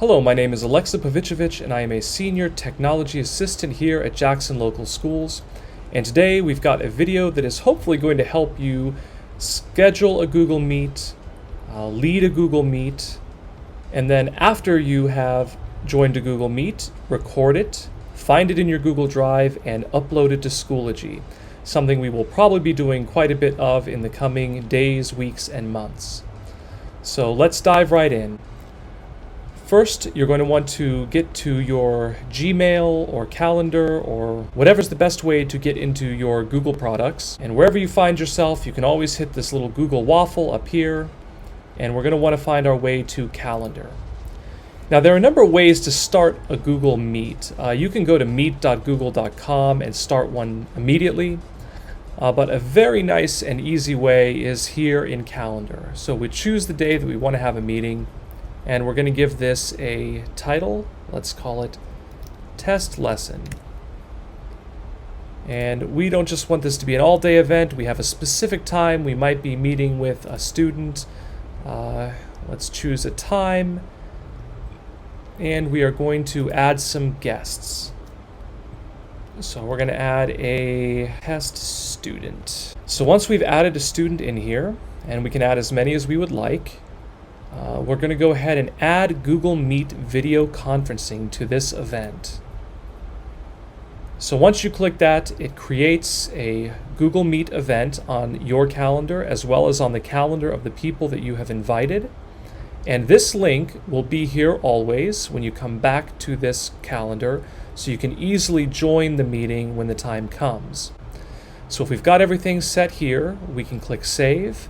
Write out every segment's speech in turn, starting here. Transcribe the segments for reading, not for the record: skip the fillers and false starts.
Hello, my name is Alexa Pavicevic and I am a Senior Technology Assistant here at Jackson Local Schools. And today we've got a video that is hopefully going to help you schedule a Google Meet, lead a Google Meet, and then after you have joined a Google Meet, record it, find it in your Google Drive, and upload it to Schoology, something we will probably be doing quite a bit of in the coming days, weeks, and months. So let's dive right in. First, you're going to want to get to your Gmail or calendar or whatever's the best way to get into your Google products. And wherever you find yourself, you can always hit this little Google waffle up here. And we're going to want to find our way to calendar. Now, there are a number of ways to start a Google Meet. You can go to meet.google.com and start one immediately. But a very nice and easy way is here in calendar. So we choose the day that we want to have a meeting. And we're going to give this a title. Let's call it Test Lesson. And we don't just want this to be an all-day event. We have a specific time. We might be meeting with a student. Let's choose a time. And we are going to add some guests. So we're going to add a test student. So once we've added a student in here, and we can add as many as we would like, we're going to go ahead and add Google Meet video conferencing to this event. So once you click that, it creates a Google Meet event on your calendar as well as on the calendar of the people that you have invited. And this link will be here always when you come back to this calendar, so you can easily join the meeting when the time comes. So if we've got everything set here, we can click Save,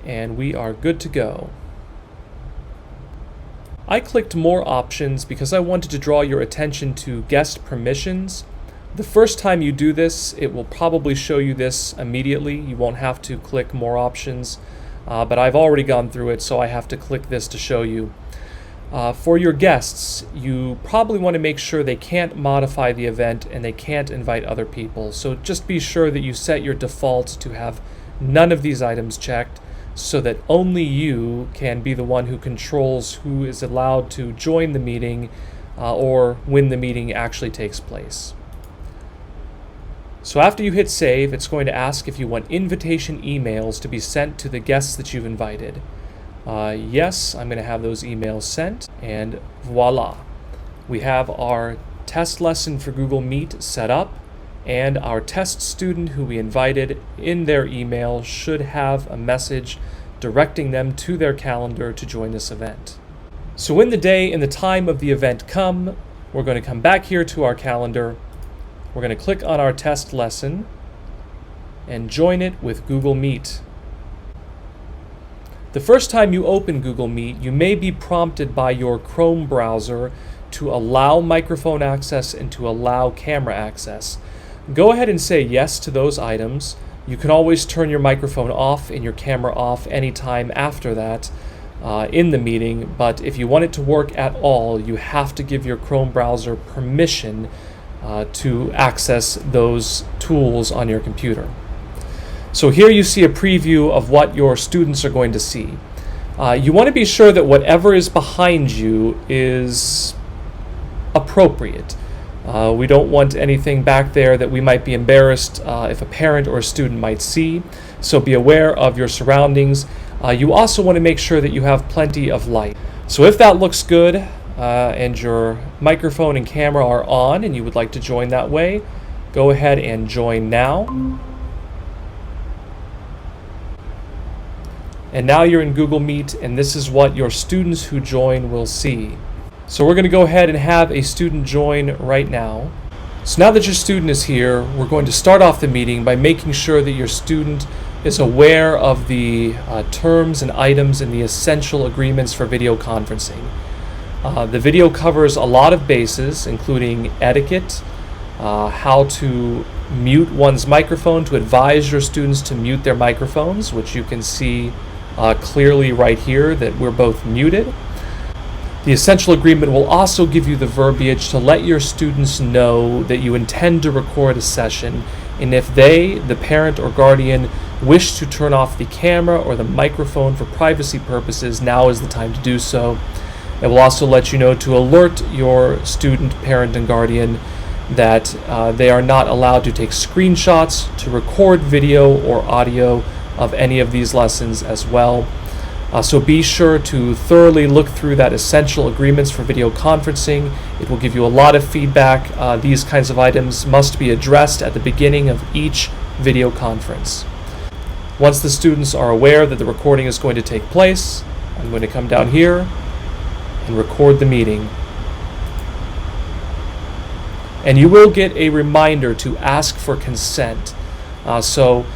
and we are good to go. I clicked More Options because I wanted to draw your attention to guest permissions. The first time you do this, it will probably show you this immediately. You won't have to click More Options, but I've already gone through it, so I have to click this to show you. For your guests, you probably want to make sure they can't modify the event and they can't invite other people. So just be sure that you set your defaults to have none of these items checked, so that only you can be the one who controls who is allowed to join the meeting or when the meeting actually takes place. So after you hit save, it's going to ask if you want invitation emails to be sent to the guests that you've invited. Yes, I'm going to have those emails sent, and voila. We have our test lesson for Google Meet set up. And our test student who we invited in their email should have a message directing them to their calendar to join this event. So when the day and the time of the event come, we're going to come back here to our calendar. We're going to click on our test lesson and join it with Google Meet. The first time you open Google Meet, you may be prompted by your Chrome browser to allow microphone access and to allow camera access. Go ahead and say yes to those items. You can always turn your microphone off and your camera off anytime after that in the meeting, but if you want it to work at all, you have to give your Chrome browser permission to access those tools on your computer. So here you see a preview of what your students are going to see. You want to be sure that whatever is behind you is appropriate. We don't want anything back there that we might be embarrassed if a parent or a student might see, so be aware of your surroundings. You also want to make sure that you have plenty of light. So if that looks good and your microphone and camera are on and you would like to join that way, go ahead and join now. And now you're in Google Meet, and this is what your students who join will see. So we're going to go ahead and have a student join right now. So now that your student is here, we're going to start off the meeting by making sure that your student is aware of the terms and items and the essential agreements for video conferencing. The video covers a lot of bases, including etiquette, how to mute one's microphone, to advise your students to mute their microphones, which you can see clearly right here that we're both muted. The essential agreement will also give you the verbiage to let your students know that you intend to record a session, and if they, the parent or guardian, wish to turn off the camera or the microphone for privacy purposes, now is the time to do so. It will also let you know to alert your student, parent, and guardian that they are not allowed to take screenshots, to record video or audio of any of these lessons as well. So be sure to thoroughly look through that essential agreements for video conferencing. It will give you a lot of feedback. These kinds of items must be addressed at the beginning of each video conference. Once the students are aware that the recording is going to take place, I'm going to come down here and record the meeting. And you will get a reminder to ask for consent. So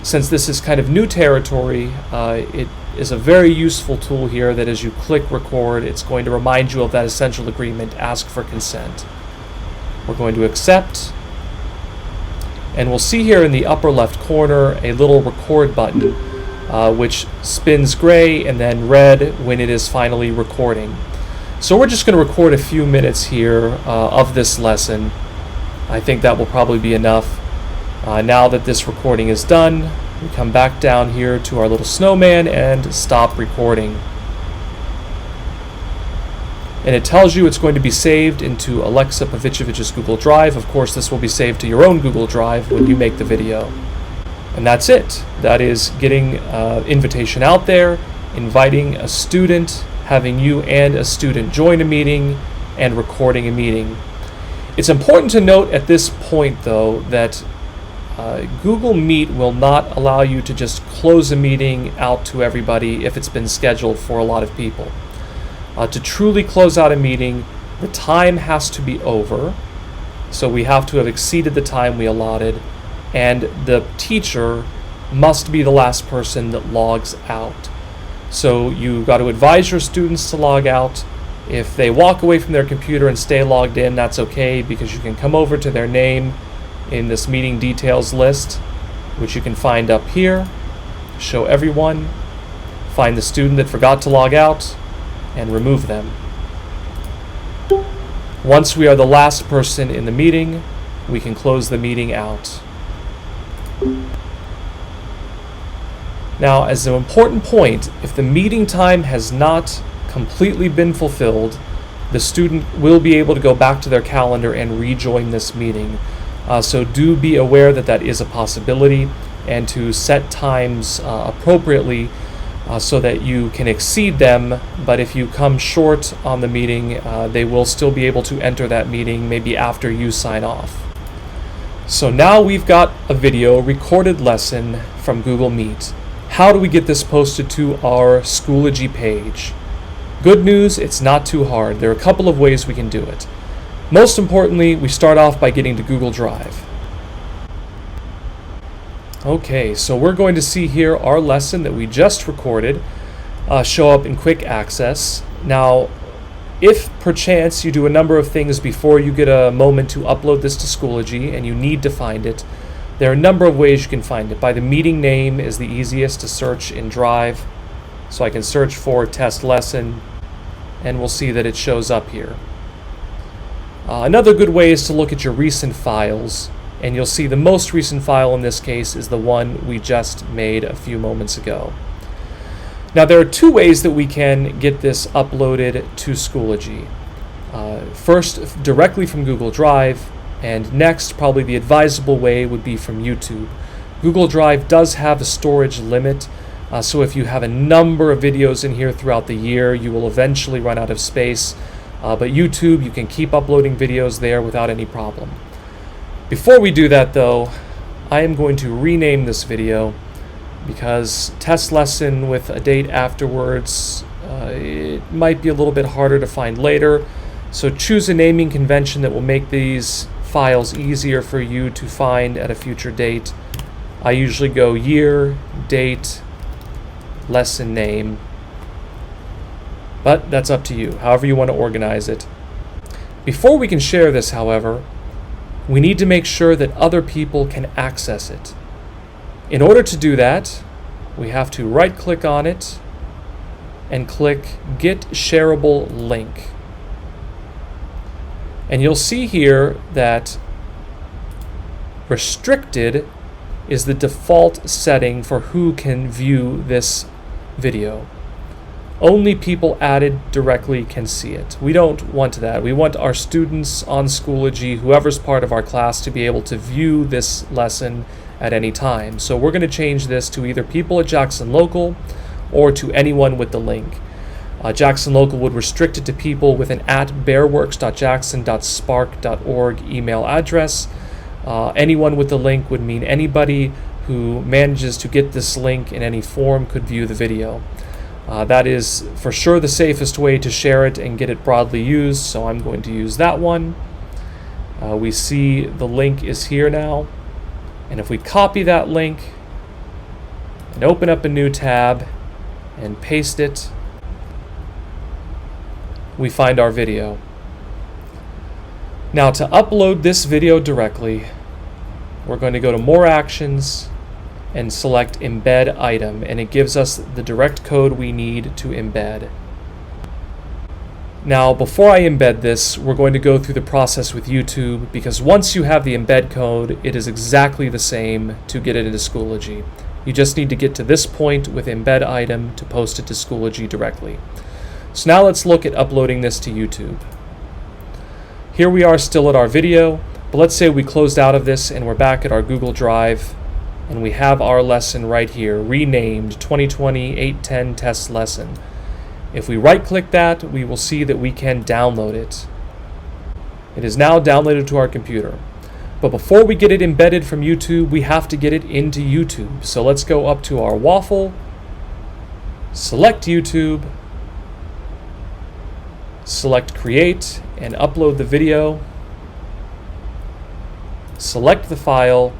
since this is kind of new territory, it is a very useful tool here that as you click record, it's going to remind you of that essential agreement, ask for consent. We're going to accept, and we'll see here in the upper left corner a little record button, which spins gray and then red when it is finally recording. So we're just going to record a few minutes here of this lesson. I think that will probably be enough. Now that this recording is done, we come back down here to our little snowman and stop recording. And it tells you it's going to be saved into Alexa Pavicevich's Google Drive. Of course, this will be saved to your own Google Drive when you make the video. And that's it. That is getting invitation out there, inviting a student, having you and a student join a meeting, and recording a meeting. It's important to note at this point, though, that Google Meet will not allow you to just close a meeting out to everybody if it's been scheduled for a lot of people. To truly close out a meeting, the time has to be over, so we have to have exceeded the time we allotted, and the teacher must be the last person that logs out. So you've got to advise your students to log out. If they walk away from their computer and stay logged in, that's okay, because you can come over to their name in this meeting details list, which you can find up here, show everyone, find the student that forgot to log out, and remove them. Once we are the last person in the meeting, we can close the meeting out. Now, as an important point, if the meeting time has not completely been fulfilled, the student will be able to go back to their calendar and rejoin this meeting. So do be aware that that is a possibility, and to set times appropriately so that you can exceed them, but if you come short on the meeting, they will still be able to enter that meeting maybe after you sign off. So now we've got a video recorded lesson from Google Meet. How do we get this posted to our Schoology page? Good news, it's not too hard. There are a couple of ways we can do it. Most importantly, we start off by getting to Google Drive. Okay, so we're going to see here our lesson that we just recorded show up in quick access. Now, if perchance you do a number of things before you get a moment to upload this to Schoology and you need to find it, there are a number of ways you can find it. By the meeting name is the easiest to search in Drive. So I can search for test lesson, and we'll see that it shows up here. Another good way is to look at your recent files, and you'll see the most recent file in this case is the one we just made a few moments ago. Now, there are two ways that we can get this uploaded to Schoology. First, directly from Google Drive, and next, probably the advisable way would be from YouTube. Google Drive does have a storage limit, so if you have a number of videos in here throughout the year, you will eventually run out of space. But YouTube, you can keep uploading videos there without any problem. Before we do that, though, I am going to rename this video because test lesson with a date afterwards, it might be a little bit harder to find later. So choose a naming convention that will make these files easier for you to find at a future date. I usually go year, date, lesson name. But that's up to you, however you want to organize it. Before we can share this, however, we need to make sure that other people can access it. In order to do that, we have to right-click on it and click Get Shareable Link. And you'll see here that restricted is the default setting for who can view this video. Only people added directly can see it. We don't want that. We want our students on Schoology, whoever's part of our class, to be able to view this lesson at any time. So we're going to change this to either people at Jackson Local or to anyone with the link. Jackson Local would restrict it to people with an @bearworks.jackson.spark.org email address. Anyone with the link would mean anybody who manages to get this link in any form could view the video. That is for sure the safest way to share it and get it broadly used, so I'm going to use that one. We see the link is here now, and if we copy that link and open up a new tab and paste it, we find our video. Now, to upload this video directly, we're going to go to More Actions and select Embed Item, and it gives us the direct code we need to embed. Now, before I embed this, we're going to go through the process with YouTube, because once you have the embed code, it is exactly the same to get it into Schoology. You just need to get to this point with Embed Item to post it to Schoology directly. So now let's look at uploading this to YouTube. Here we are still at our video, but let's say we closed out of this and we're back at our Google Drive, and we have our lesson right here, renamed 2020-810 Test Lesson. If we right-click that, we will see that we can download it. It is now downloaded to our computer. But before we get it embedded from YouTube, we have to get it into YouTube. So let's go up to our waffle, select YouTube, select Create, and upload the video. Select the file.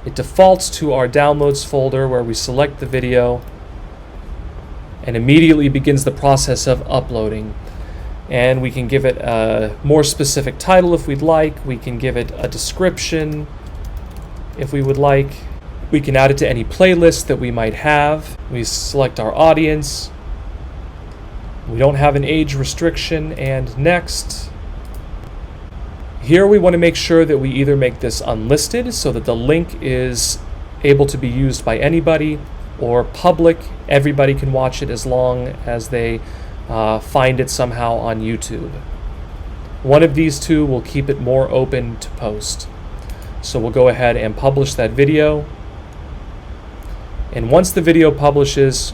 It defaults to our Downloads folder where we select the video, and immediately begins the process of uploading. And we can give it a more specific title if we'd like. We can give it a description if we would like. We can add it to any playlist that we might have. We select our audience. We don't have an age restriction, and next. Here we want to make sure that we either make this unlisted so that the link is able to be used by anybody, or public, everybody can watch it as long as they find it somehow on YouTube. One of these two will keep it more open to post. So we'll go ahead and publish that video. And once the video publishes,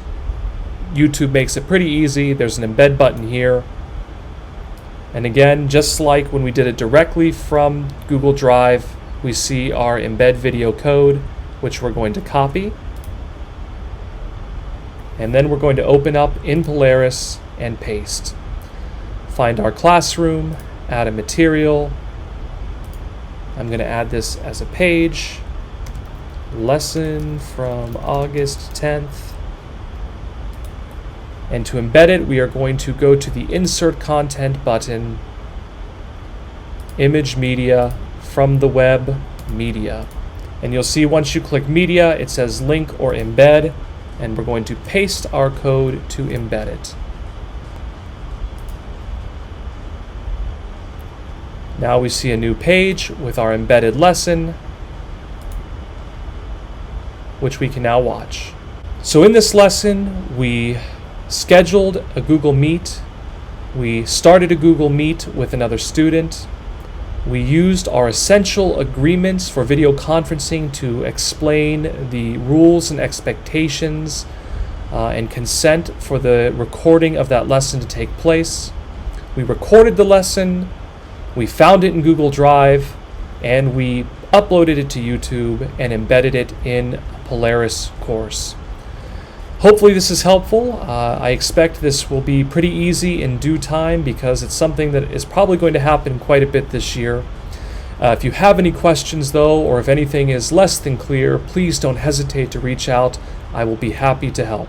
YouTube makes it pretty easy. There's an embed button here. And again, just like when we did it directly from Google Drive, we see our embed video code, which we're going to copy. And then we're going to open up in Polaris and paste. Find our classroom, add a material. I'm going to add this as a page. Lesson from August 10th. And to embed it, we are going to go to the Insert Content button, Image Media, from the web, Media. And you'll see once you click Media, it says Link or Embed, and we're going to paste our code to embed it. Now we see a new page with our embedded lesson, which we can now watch. So in this lesson, we scheduled a Google Meet. We started a Google Meet with another student. We used our essential agreements for video conferencing to explain the rules and expectations and consent for the recording of that lesson to take place. We recorded the lesson, we found it in Google Drive, and we uploaded it to YouTube and embedded it in a Polaris course. Hopefully this is helpful. I expect this will be pretty easy in due time because it's something that is probably going to happen quite a bit this year. If you have any questions though, or if anything is less than clear, please don't hesitate to reach out. I will be happy to help.